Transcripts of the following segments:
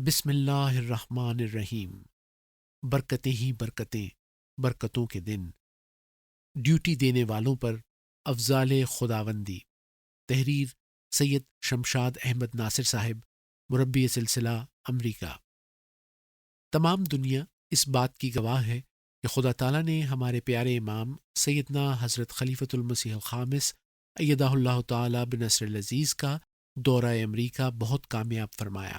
بسم اللہ الرحمن الرحیم۔ برکتیں ہی برکتیں، برکتوں کے دن، ڈیوٹی دینے والوں پر افضال خداوندی۔ تحریر سید شمشاد احمد ناصر صاحب، مربی سلسلہ، امریکہ۔ تمام دنیا اس بات کی گواہ ہے کہ خدا تعالیٰ نے ہمارے پیارے امام سیدنا حضرت خلیفۃ المسیح الخامس ایدہ اللہ تعالیٰ بنصر العزیز کا دورہ امریکہ بہت کامیاب فرمایا۔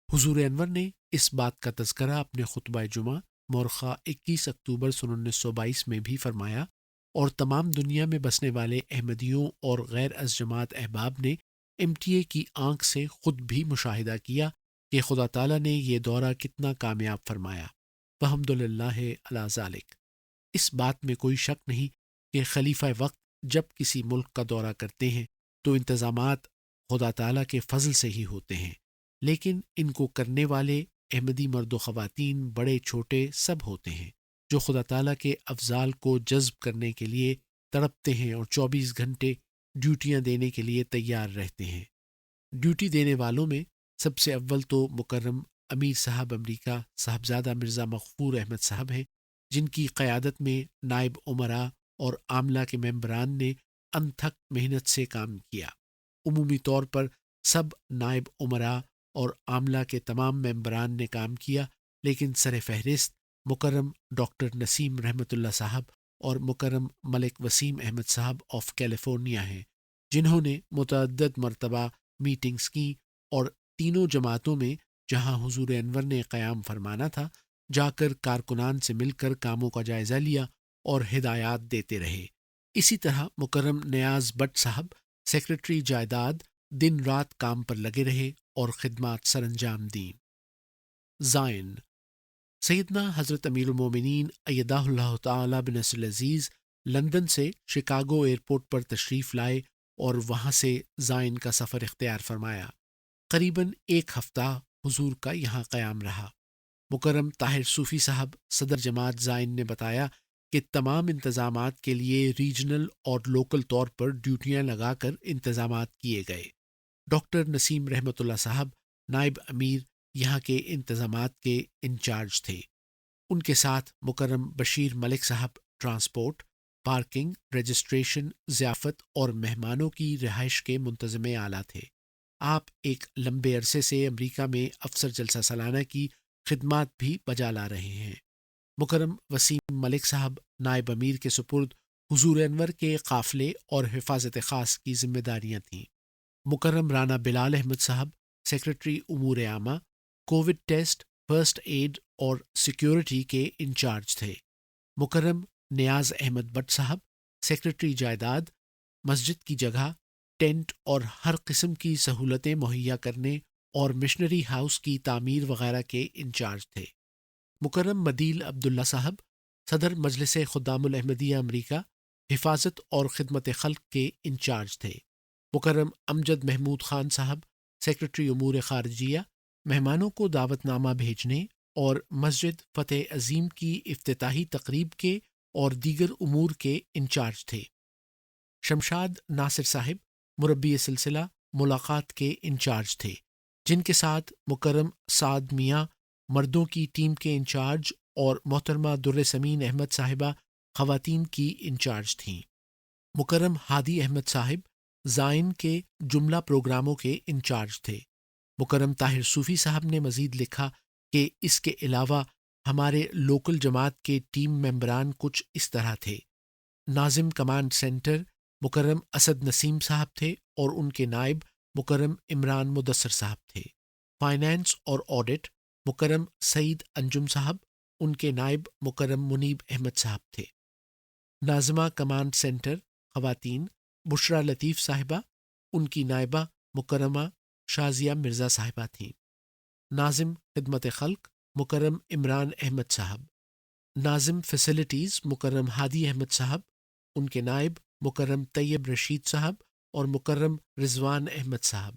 حضور انور نے اس بات کا تذکرہ اپنے خطبہ جمعہ مورخہ 21 اکتوبر سن 1922 میں بھی فرمایا، اور تمام دنیا میں بسنے والے احمدیوں اور غیر از جماعت احباب نے MTA کی آنکھ سے خود بھی مشاہدہ کیا کہ خدا تعالیٰ نے یہ دورہ کتنا کامیاب فرمایا۔ الحمد للہ علی ذالک۔ اس بات میں کوئی شک نہیں کہ خلیفہ وقت جب کسی ملک کا دورہ کرتے ہیں تو انتظامات خدا تعالیٰ کے فضل سے ہی ہوتے ہیں، لیکن ان کو کرنے والے احمدی مرد و خواتین بڑے چھوٹے سب ہوتے ہیں جو خدا تعالیٰ کے افضال کو جذب کرنے کے لیے تڑپتے ہیں اور 24 گھنٹے ڈیوٹیاں دینے کے لیے تیار رہتے ہیں۔ ڈیوٹی دینے والوں میں سب سے اول تو مکرم امیر صاحب امریکہ صاحبزادہ مرزا مغفور احمد صاحب ہیں، جن کی قیادت میں نائب امراء اور عاملہ کے ممبران نے انتھک محنت سے کام کیا۔ عمومی طور پر سب نائب امراء اور عاملہ کے تمام ممبران نے کام کیا، لیکن سر فہرست مکرم ڈاکٹر نسیم رحمۃ اللہ صاحب اور مکرم ملک وسیم احمد صاحب آف کیلیفورنیا ہیں، جنہوں نے متعدد مرتبہ میٹنگز کی اور تینوں جماعتوں میں جہاں حضور انور نے قیام فرمانا تھا جا کر کارکنان سے مل کر کاموں کا جائزہ لیا اور ہدایات دیتے رہے۔ اسی طرح مکرم نیاز بٹ صاحب سیکرٹری جائیداد دن رات کام پر لگے رہے اور خدمات سر انجام دیں۔ زائن سیدنا حضرت امیر المومنین ایدہ اللہ تعالیٰ بنصر العزیز لندن سے شکاگو ایئرپورٹ پر تشریف لائے اور وہاں سے زائن کا سفر اختیار فرمایا۔ قریباً ایک ہفتہ حضور کا یہاں قیام رہا۔ مکرم طاہر صوفی صاحب صدر جماعت زائن نے بتایا کہ تمام انتظامات کے لیے ریجنل اور لوکل طور پر ڈیوٹیاں لگا کر انتظامات کیے گئے۔ ڈاکٹر نسیم رحمۃ اللہ صاحب نائب امیر یہاں کے انتظامات کے انچارج تھے۔ ان کے ساتھ مکرم بشیر ملک صاحب ٹرانسپورٹ، پارکنگ، رجسٹریشن، ضیافت اور مہمانوں کی رہائش کے منتظم اعلیٰ تھے۔ آپ ایک لمبے عرصے سے امریکہ میں افسر جلسہ سالانہ کی خدمات بھی بجا لا رہے ہیں۔ مکرم وسیم ملک صاحب نائب امیر کے سپرد حضور انور کے قافلے اور حفاظت خاص کی ذمہ داریاں تھیں۔ مکرم رانا بلال احمد صاحب سیکرٹری امور عامہ، کووڈ ٹیسٹ، فرسٹ ایڈ اور سیکیورٹی کے انچارج تھے۔ مکرم نیاز احمد بٹ صاحب سیکرٹری جائیداد، مسجد کی جگہ، ٹینٹ اور ہر قسم کی سہولتیں مہیا کرنے اور مشنری ہاؤس کی تعمیر وغیرہ کے انچارج تھے۔ مکرم مدیل عبداللہ صاحب صدر مجلس خدام الاحمدیہ امریکہ حفاظت اور خدمت خلق کے انچارج تھے۔ مکرم امجد محمود خان صاحب سیکرٹری امور خارجیہ مہمانوں کو دعوت نامہ بھیجنے اور مسجد فتح عظیم کی افتتاحی تقریب کے اور دیگر امور کے انچارج تھے۔ شمشاد ناصر صاحب مربی سلسلہ ملاقات کے انچارج تھے، جن کے ساتھ مکرم سعد میاں مردوں کی ٹیم کے انچارج اور محترمہ در سمین احمد صاحبہ خواتین کی انچارج تھیں۔ مکرم ہادی احمد صاحب زائن کے جملہ پروگراموں کے انچارج تھے۔ مکرم طاہر صوفی صاحب نے مزید لکھا کہ اس کے علاوہ ہمارے لوکل جماعت کے ٹیم ممبران کچھ اس طرح تھے۔ ناظم کمانڈ سینٹر مکرم اسد نسیم صاحب تھے اور ان کے نائب مکرم عمران مدثر صاحب تھے۔ فائنانس اور آڈٹ مکرم سعید انجم صاحب، ان کے نائب مکرم منیب احمد صاحب تھے۔ ناظمہ کمانڈ سینٹر خواتین بشرا لطیف صاحبہ، ان کی نائبہ مکرمہ شازیہ مرزا صاحبہ تھیں۔ ناظم خدمت خلق مکرم عمران احمد صاحب۔ ناظم فیسلٹیز مکرم ہادی احمد صاحب، ان کے نائب مکرم طیب رشید صاحب اور مکرم رضوان احمد صاحب۔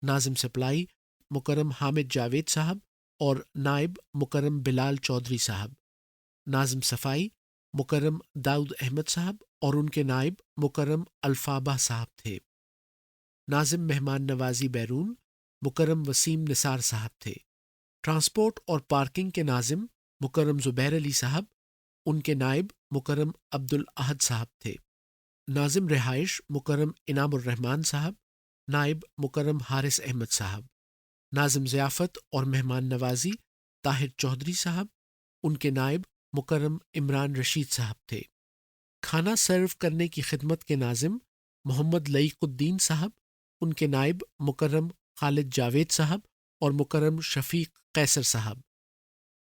ناظم سپلائی مکرم حامد جاوید صاحب اور نائب مکرم بلال چودھری صاحب۔ ناظم صفائی مکرم داؤد احمد صاحب اور ان کے نائب مکرم الفابہ صاحب تھے۔ ناظم مہمان نوازی بیرون مکرم وسیم نثار صاحب تھے۔ ٹرانسپورٹ اور پارکنگ کے ناظم مکرم زبیر علی صاحب، ان کے نائب مکرم عبدالاحد صاحب تھے۔ ناظم رہائش مکرم انعام الرحمن صاحب، نائب مکرم حارث احمد صاحب۔ ناظم ضیافت اور مہمان نوازی طاہر چودھری صاحب، ان کے نائب مکرم عمران رشید صاحب تھے۔ کھانا سرو کرنے کی خدمت کے ناظم محمد لعیق الدین صاحب، ان کے نائب مکرم خالد جاوید صاحب اور مکرم شفیق قیصر صاحب۔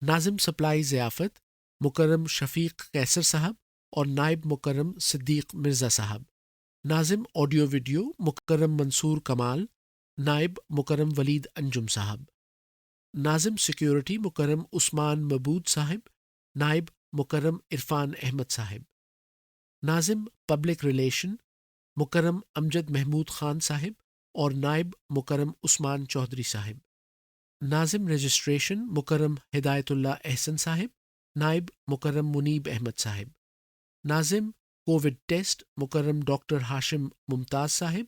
ناظم سپلائی ضیافت مکرم شفیق قیصر صاحب اور نائب مکرم صدیق مرزا صاحب۔ ناظم آڈیو ویڈیو مکرم منصور کمال، نائب مکرم ولید انجم صاحب۔ ناظم سیکیورٹی مکرم عثمان مبود صاحب، نائب مکرم عرفان احمد صاحب۔ ناظم پبلک ریلیشن مکرم امجد محمود خان صاحب اور نائب مکرم عثمان چودھری صاحب۔ ناظم رجسٹریشن مکرم ہدایت اللہ احسن صاحب، نائب مکرم منیب احمد صاحب۔ ناظم کووڈ ٹیسٹ مکرم ڈاکٹر ہاشم ممتاز صاحب،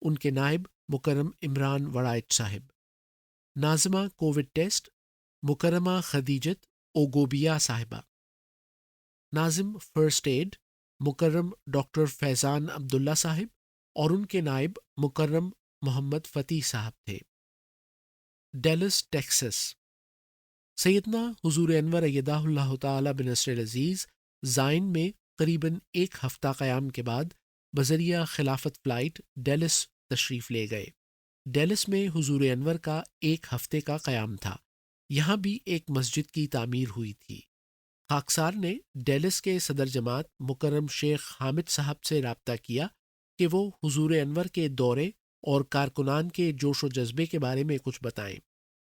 ان کے نائب مکرم عمران وڑائچ صاحب۔ ناظمہ کووڈ ٹیسٹ مکرمہ خدیجت اوگوبیا صاحبہ۔ ناظم فرسٹ ایڈ مکرم ڈاکٹر فیضان عبداللہ صاحب اور ان کے نائب مکرم محمد فتیح صاحب تھے۔ ڈیلس ٹیکسس سیدنا حضور انور ایدہ اللہ تعالی بنصر العزیز زائن میں قریباً ایک ہفتہ قیام کے بعد بذریعہ خلافت فلائٹ ڈیلس تشریف لے گئے۔ ڈیلس میں حضور انور کا ایک ہفتے کا قیام تھا۔ یہاں بھی ایک مسجد کی تعمیر ہوئی تھی۔ خاکسار نے ڈیلس کے صدر جماعت مکرم شیخ حامد صاحب سے رابطہ کیا کہ وہ حضور انور کے دورے اور کارکنان کے جوش و جذبے کے بارے میں کچھ بتائیں۔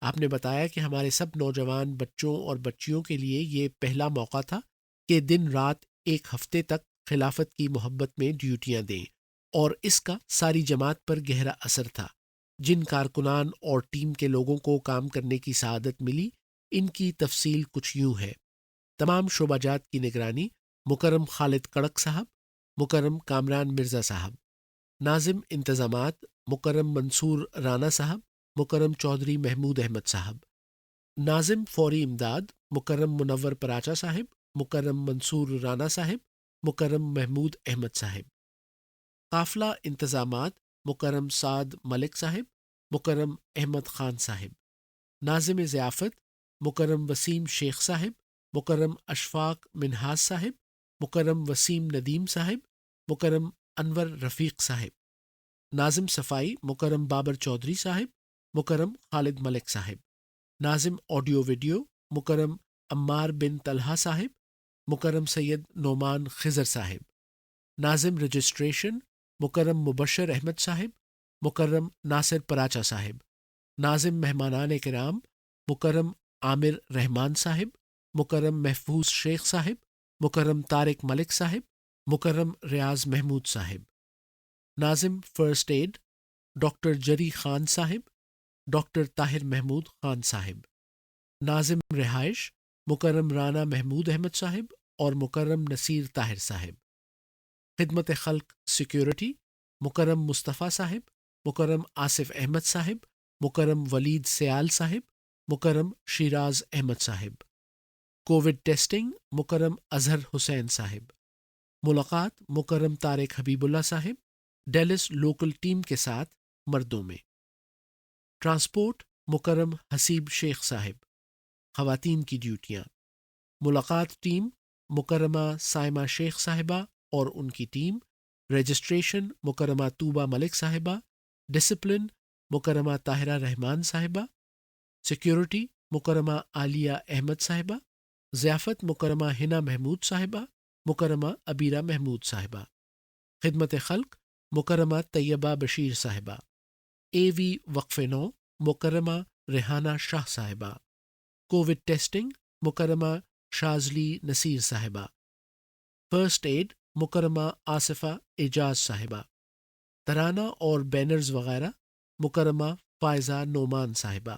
آپ نے بتایا کہ ہمارے سب نوجوان بچوں اور بچیوں کے لیے یہ پہلا موقع تھا کہ دن رات ایک ہفتے تک خلافت کی محبت میں ڈیوٹیاں دیں، اور اس کا ساری جماعت پر گہرا اثر تھا۔ جن کارکنان اور ٹیم کے لوگوں کو کام کرنے کی سعادت ملی، ان کی تفصیل کچھ یوں ہے۔ تمام شعبہ جات کی نگرانی مکرم خالد کڑک صاحب، مکرم کامران مرزا صاحب۔ ناظم انتظامات مکرم منصور رانا صاحب، مکرم چودھری محمود احمد صاحب۔ ناظم فوری امداد مکرم منور پراچا صاحب، مکرم منصور رانا صاحب، مکرم محمود احمد صاحب۔ قافلہ انتظامات مکرم سعد ملک صاحب، مکرم احمد خان صاحب۔ ناظم ضیافت مکرم وسیم شیخ صاحب، مکرم اشفاق منہاز صاحب، مکرم وسیم ندیم صاحب، مکرم انور رفیق صاحب۔ ناظم صفائی مکرم بابر چودھری صاحب، مکرم خالد ملک صاحب۔ ناظم آڈیو ویڈیو مکرم عمار بن طلحہ صاحب، مکرم سید نعمان خضر صاحب۔ ناظم رجسٹریشن مکرم مبشر احمد صاحب، مکرم ناصر پراچا صاحب۔ ناظم مہمانان کرام مکرم عامر رحمان صاحب، مکرم محفوظ شیخ صاحب، مکرم طارق ملک صاحب، مکرم ریاض محمود صاحب۔ ناظم فرسٹ ایڈ ڈاکٹر جری خان صاحب، ڈاکٹر طاہر محمود خان صاحب۔ ناظم رہائش مکرم رانا محمود احمد صاحب اور مکرم نصیر طاہر صاحب۔ خدمت خلق سیکیورٹی مکرم مصطفیٰ صاحب، مکرم آصف احمد صاحب، مکرم ولید سیال صاحب، مکرم شیراز احمد صاحب۔ کووڈ ٹیسٹنگ مکرم اظہر حسین صاحب۔ ملاقات مکرم طارق حبیب اللہ صاحب، ڈیلس لوکل ٹیم کے ساتھ مردوں میں۔ ٹرانسپورٹ مکرم حسیب شیخ صاحب۔ خواتین کی ڈیوٹیاں۔ ملاقات ٹیم مکرمہ سائمہ شیخ صاحبہ اور ان کی ٹیم۔ رجسٹریشن مکرمہ طوبہ ملک صاحبہ۔ ڈسپلن مکرمہ طاہرہ رحمان صاحبہ۔ سیکیورٹی مکرمہ عالیہ احمد صاحبہ۔ ضیافت مکرمہ ہنا محمود صاحبہ، مکرمہ عبیرہ محمود صاحبہ۔ خدمت خلق مکرمہ طیبہ بشیر صاحبہ۔ اے وی وقف نو مکرمہ ریحانہ شاہ صاحبہ۔ کووڈ ٹیسٹنگ مکرمہ شاذلی نصیر صاحبہ۔ فرسٹ ایڈ مکرمہ آصفہ اعجاز صاحبہ۔ ترانہ اور بینرز وغیرہ مکرمہ فائزہ نعمان صاحبہ۔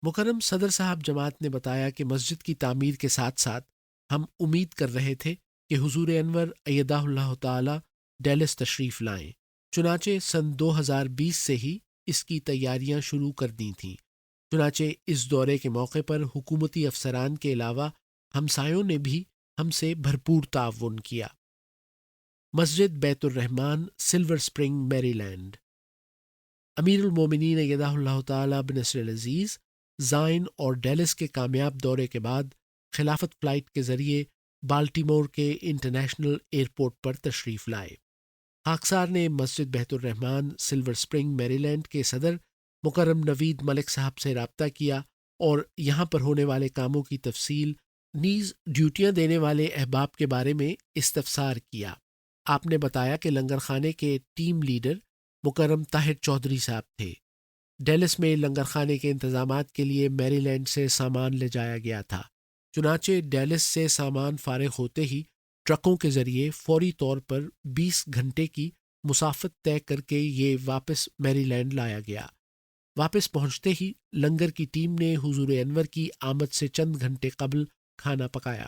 مکرم صدر صاحب جماعت نے بتایا کہ مسجد کی تعمیر کے ساتھ ساتھ ہم امید کر رہے تھے کہ حضور انور ایدہ اللہ تعالی ڈیلس تشریف لائیں، چنانچہ سن 2020 سے ہی اس کی تیاریاں شروع کر دی تھیں۔ چنانچہ اس دورے کے موقع پر حکومتی افسران کے علاوہ ہمسایوں نے بھی ہم سے بھرپور تعاون کیا۔ مسجد بیت الرحمن، سلور سپرنگ، میری لینڈ۔ امیر المومنین ایدہ اللہ تعالیٰ بنصر العزیز زائن اور ڈیلس کے کامیاب دورے کے بعد خلافت فلائٹ کے ذریعے بالٹیمور کے انٹرنیشنل ایئرپورٹ پر تشریف لائے۔ خاکسار نے مسجد بیت الرحمن، سلور سپرنگ، میری لینڈ کے صدر مکرم نوید ملک صاحب سے رابطہ کیا اور یہاں پر ہونے والے کاموں کی تفصیل نیز ڈیوٹیاں دینے والے احباب کے بارے میں استفسار کیا۔ آپ نے بتایا کہ لنگر خانے کے ٹیم لیڈر مکرم طاہر چودھری صاحب تھے۔ ڈیلس میں لنگر خانے کے انتظامات کے لیے میری لینڈ سے سامان لے جایا گیا تھا۔ چنانچہ ڈیلس سے سامان فارغ ہوتے ہی ٹرکوں کے ذریعے فوری طور پر 20 گھنٹے کی مسافت طے کر کے یہ واپس میری لینڈ لایا گیا۔ واپس پہنچتے ہی لنگر کی ٹیم نے حضور انور کی آمد سے چند گھنٹے قبل کھانا پکایا۔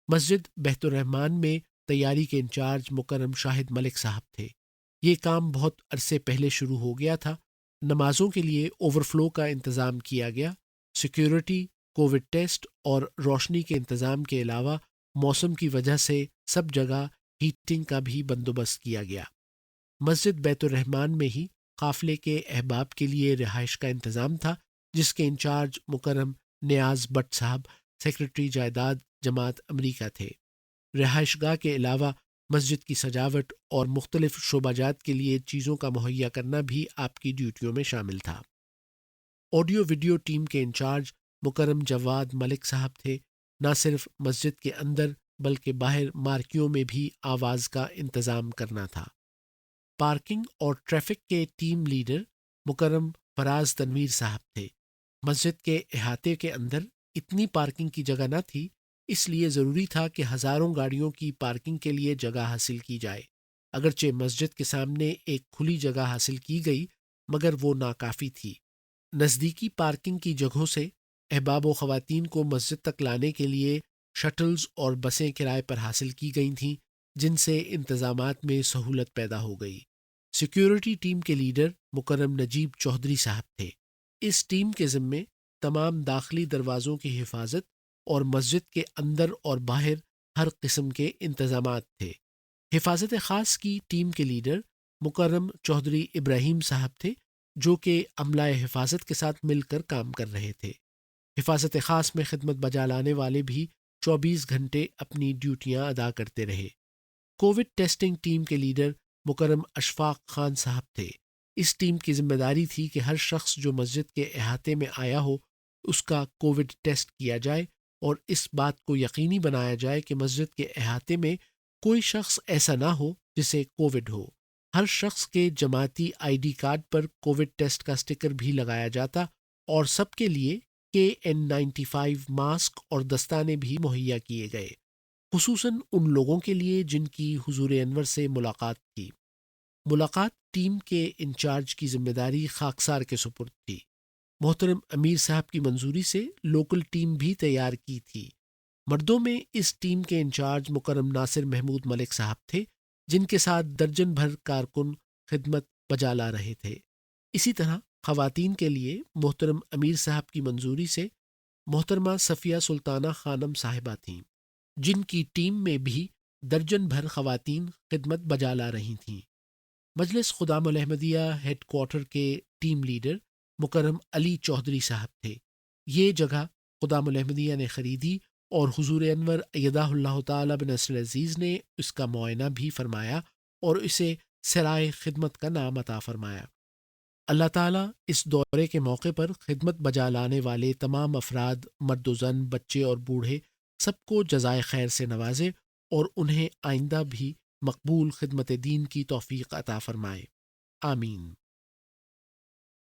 مسجد بیت الرحمن میں تیاری کے انچارج مکرم شاہد ملک صاحب تھے۔ یہ کام بہت عرصے پہلے شروع ہو گیا تھا۔ نمازوں کے لیے اوور فلو کا انتظام کیا گیا۔ سیکیورٹی، کووڈ ٹیسٹ اور روشنی کے انتظام کے علاوہ موسم کی وجہ سے سب جگہ ہیٹنگ کا بھی بندوبست کیا گیا۔ مسجد بیت الرحمن میں ہی قافلے کے احباب کے لیے رہائش کا انتظام تھا، جس کے انچارج مکرم نیاز بٹ صاحب سیکرٹری جائیداد جماعت امریکہ تھے۔ رہائش گاہ کے علاوہ مسجد کی سجاوٹ اور مختلف شعبہ جات کے لیے چیزوں کا مہیا کرنا بھی آپ کی ڈیوٹیوں میں شامل تھا۔ آڈیو ویڈیو ٹیم کے انچارج مکرم جواد ملک صاحب تھے۔ نہ صرف مسجد کے اندر بلکہ باہر مارکیوں میں بھی آواز کا انتظام کرنا تھا۔ پارکنگ اور ٹریفک کے ٹیم لیڈر مکرم فراز تنویر صاحب تھے۔ مسجد کے احاطے کے اندر اتنی پارکنگ کی جگہ نہ تھی، اس لیے ضروری تھا کہ ہزاروں گاڑیوں کی پارکنگ کے لیے جگہ حاصل کی جائے۔ اگرچہ مسجد کے سامنے ایک کھلی جگہ حاصل کی گئی، مگر وہ ناکافی تھی۔ نزدیکی پارکنگ کی جگہوں سے احباب و خواتین کو مسجد تک لانے کے لیے شٹلز اور بسیں کرائے پر حاصل کی گئی تھیں، جن سے انتظامات میں سہولت پیدا ہو گئی۔ سیکیورٹی ٹیم کے لیڈر مکرم نجیب چودھری صاحب تھے۔ اس ٹیم کے ذمے تمام داخلی دروازوں کی حفاظت اور مسجد کے اندر اور باہر ہر قسم کے انتظامات تھے۔ حفاظت خاص کی ٹیم کے لیڈر مکرم چودھری ابراہیم صاحب تھے، جو کہ عملہ حفاظت کے ساتھ مل کر کام کر رہے تھے۔ حفاظت خاص میں خدمت بجا لانے والے بھی 24 گھنٹے اپنی ڈیوٹیاں ادا کرتے رہے۔ کووڈ ٹیسٹنگ ٹیم کے لیڈر مکرم اشفاق خان صاحب تھے۔ اس ٹیم کی ذمہ داری تھی کہ ہر شخص جو مسجد کے احاطے میں آیا ہو اس کا کووڈ ٹیسٹ کیا جائے اور اس بات کو یقینی بنایا جائے کہ مسجد کے احاطے میں کوئی شخص ایسا نہ ہو جسے کووڈ ہو۔ ہر شخص کے جماعتی I D card per Covid test کا سٹیکر بھی لگایا جاتا اور سب کے لیے KN95 ماسک اور دستانے بھی مہیا کیے گئے، خصوصاً ان لوگوں کے لیے جن کی حضور انور سے ملاقات تھی۔ ملاقات ٹیم کے انچارج کی ذمہ داری خاکسار کے سپرد تھی۔ محترم امیر صاحب کی منظوری سے لوکل ٹیم بھی تیار کی تھی۔ مردوں میں اس ٹیم کے انچارج مکرم ناصر محمود ملک صاحب تھے، جن کے ساتھ درجن بھر کارکن خدمت بجا لا رہے تھے۔ اسی طرح خواتین کے لیے محترم امیر صاحب کی منظوری سے محترمہ صفیہ سلطانہ خانم صاحبہ تھیں، جن کی ٹیم میں بھی درجن بھر خواتین خدمت بجا لا رہی تھیں۔ مجلس خدام الاحمدیہ ہیڈ کوارٹر کے ٹیم لیڈر مکرم علی چودھری صاحب تھے۔ یہ جگہ خدام الاحمدیہ نے خریدی اور حضور انور ایدہ اللہ تعالیٰ بنصر العزیز نے اس کا معائنہ بھی فرمایا اور اسے سرائے خدمت کا نام عطا فرمایا۔ اللہ تعالیٰ اس دورے کے موقع پر خدمت بجا لانے والے تمام افراد، مرد و زن، بچے اور بوڑھے، سب کو جزائے خیر سے نوازے اور انہیں آئندہ بھی مقبول خدمت دین کی توفیق عطا فرمائے۔ آمین۔